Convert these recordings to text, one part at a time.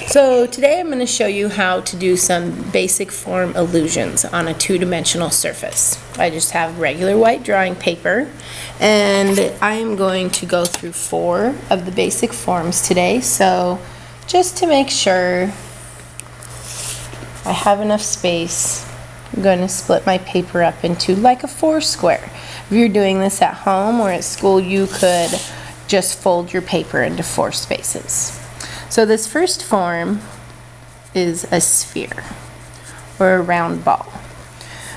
So today I'm going to show you how to do some basic form illusions on a two-dimensional surface. I just have regular white drawing paper, and I am going to go through 4 of the basic forms today. So just to make sure I have enough space, I'm going to split my paper up into like a 4 square. If you're doing this at home or at school, you could just fold your paper into 4 spaces. So this first form is a sphere, or a round ball.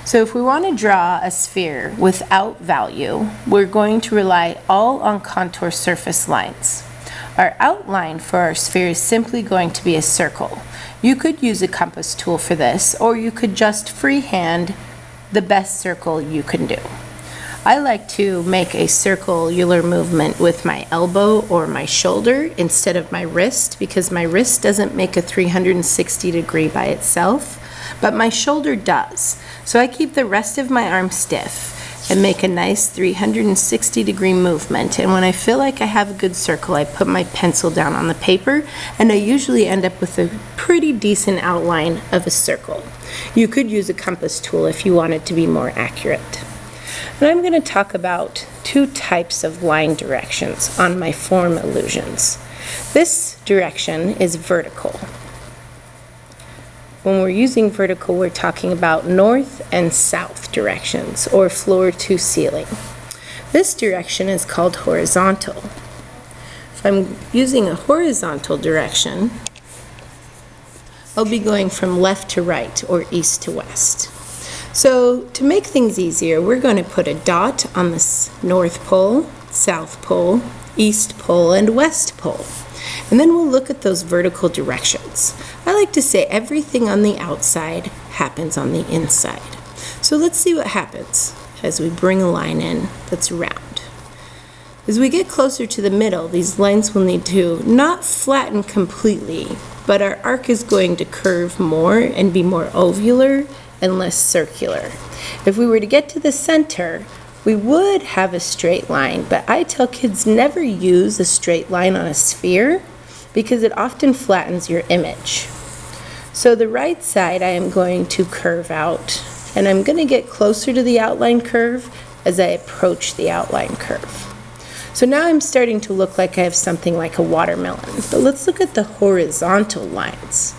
So if we want to draw a sphere without value, we're going to rely all on contour surface lines. Our outline for our sphere is simply going to be a circle. You could use a compass tool for this, or you could just freehand the best circle you can do. I like to make a circular movement with my elbow or my shoulder instead of my wrist, because my wrist doesn't make a 360 degree by itself, but my shoulder does. So I keep the rest of my arm stiff and make a nice 360 degree movement. And when I feel like I have a good circle, I put my pencil down on the paper, and I usually end up with a pretty decent outline of a circle. You could use a compass tool if you want it to be more accurate. And I'm going to talk about 2 types of line directions on my form illusions. This direction is vertical. When we're using vertical, we're talking about north and south directions, or floor to ceiling. This direction is called horizontal. If I'm using a horizontal direction, I'll be going from left to right, or east to west. So to make things easier, we're going to put a dot on this north pole, south pole, east pole, and west pole. And then we'll look at those vertical directions. I like to say everything on the outside happens on the inside. So let's see what happens as we bring a line in that's round. As we get closer to the middle, these lines will need to not flatten completely, but our arc is going to curve more and be more ovular and less circular. If we were to get to the center, we would have a straight line, but I tell kids never use a straight line on a sphere because it often flattens your image. So the right side I am going to curve out, and I'm going to get closer to the outline curve as I approach the outline curve. So now I'm starting to look like I have something like a watermelon, but let's look at the horizontal lines.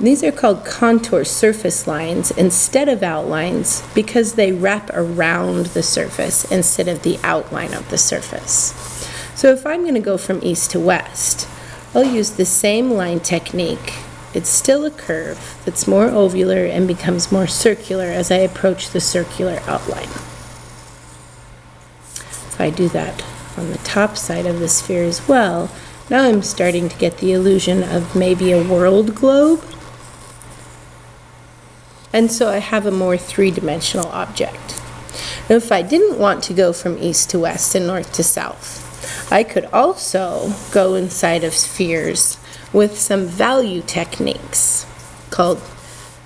These are called contour surface lines instead of outlines because they wrap around the surface instead of the outline of the surface. So if I'm going to go from east to west, I'll use the same line technique. It's still a curve that's more ovular and becomes more circular as I approach the circular outline. If I do that on the top side of the sphere as well, now I'm starting to get the illusion of maybe a world globe. And so I have a more 3-dimensional object. Now, if I didn't want to go from east to west and north to south, I could also go inside of spheres with some value techniques called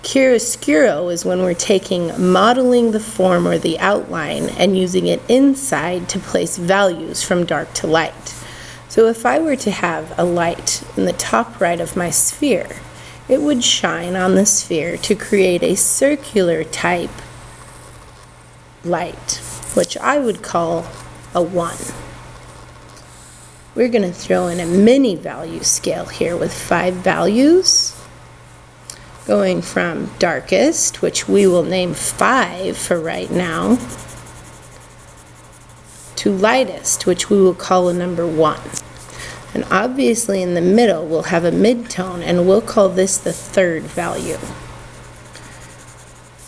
chiaroscuro, is when we're modeling the form or the outline and using it inside to place values from dark to light. So if I were to have a light in the top right of my sphere, it would shine on the sphere to create a circular type light, which I would call a 1. We're going to throw in a mini value scale here with 5 values, going from darkest, which we will name 5 for right now, to lightest, which we will call a number 1. And obviously in the middle we'll have a midtone, and we'll call this the 3rd value.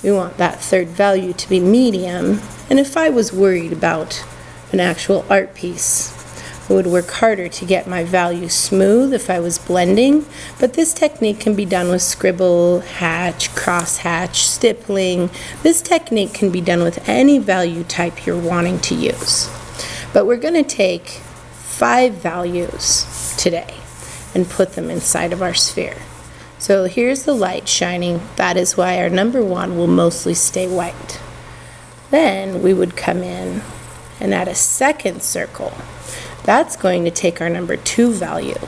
We want that 3rd value to be medium, and if I was worried about an actual art piece, I would work harder to get my value smooth if I was blending, but this technique can be done with scribble, hatch, crosshatch, stippling. This technique can be done with any value type you're wanting to use. But we're going to take 5 values today and put them inside of our sphere. So here's the light shining. That is why our number 1 will mostly stay white. Then we would come in and add a second circle. That's going to take our number 2 value.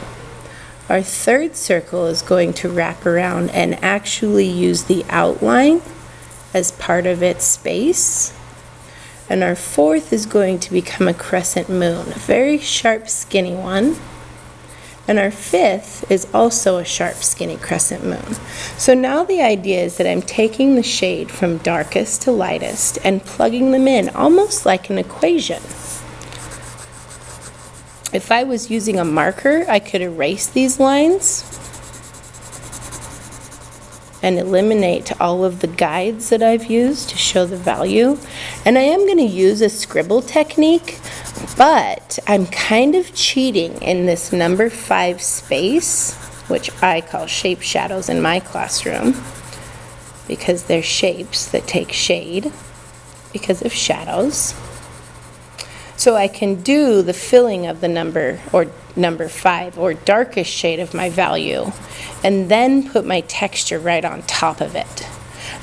Our third circle is going to wrap around and actually use the outline as part of its space. And our fourth is going to become a crescent moon, a very sharp, skinny one. And our fifth is also a sharp, skinny crescent moon. So now the idea is that I'm taking the shade from darkest to lightest and plugging them in, almost like an equation. If I was using a marker, I could erase these lines and eliminate all of the guides that I've used to show the value. And I am going to use a scribble technique, but I'm kind of cheating in this number 5 space, which I call shape shadows in my classroom, because they're shapes that take shade because of shadows. So I can do the filling of the number 5 or darkest shade of my value and then put my texture right on top of it.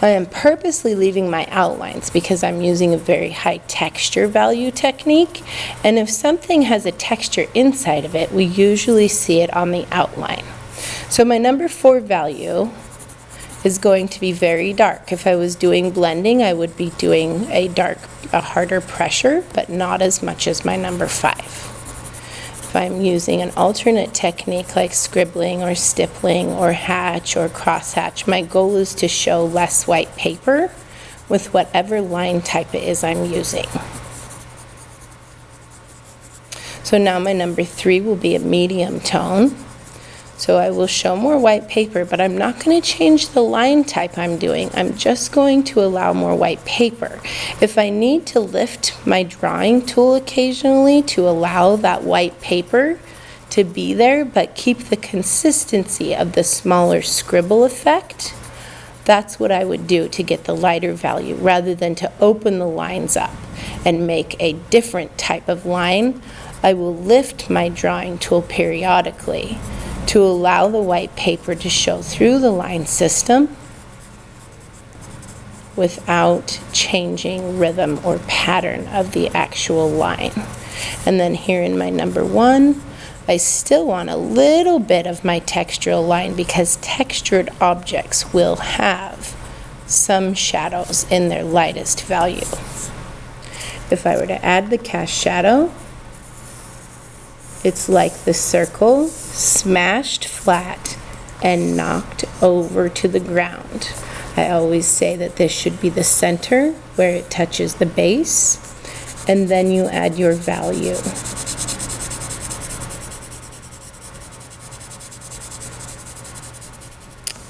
I am purposely leaving my outlines because I'm using a very high texture value technique, and if something has a texture inside of it, we usually see it on the outline. So my number 4 value is going to be very dark. If I was doing blending, I would be doing a harder pressure, but not as much as my number 5. If I'm using an alternate technique like scribbling or stippling or hatch or crosshatch, my goal is to show less white paper with whatever line type it is I'm using. So now my number 3 will be a medium tone. So I will show more white paper, but I'm not going to change the line type I'm doing. I'm just going to allow more white paper. If I need to lift my drawing tool occasionally to allow that white paper to be there, but keep the consistency of the smaller scribble effect, that's what I would do to get the lighter value, rather than to open the lines up and make a different type of line. I will lift my drawing tool periodically to allow the white paper to show through the line system without changing rhythm or pattern of the actual line. And then here in my number 1, I still want a little bit of my textural line because textured objects will have some shadows in their lightest value. If I were to add the cast shadow, it's like the circle smashed flat and knocked over to the ground. I always say that this should be the center where it touches the base, and then you add your value.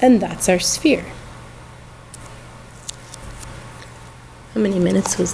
And that's our sphere. How many minutes was that?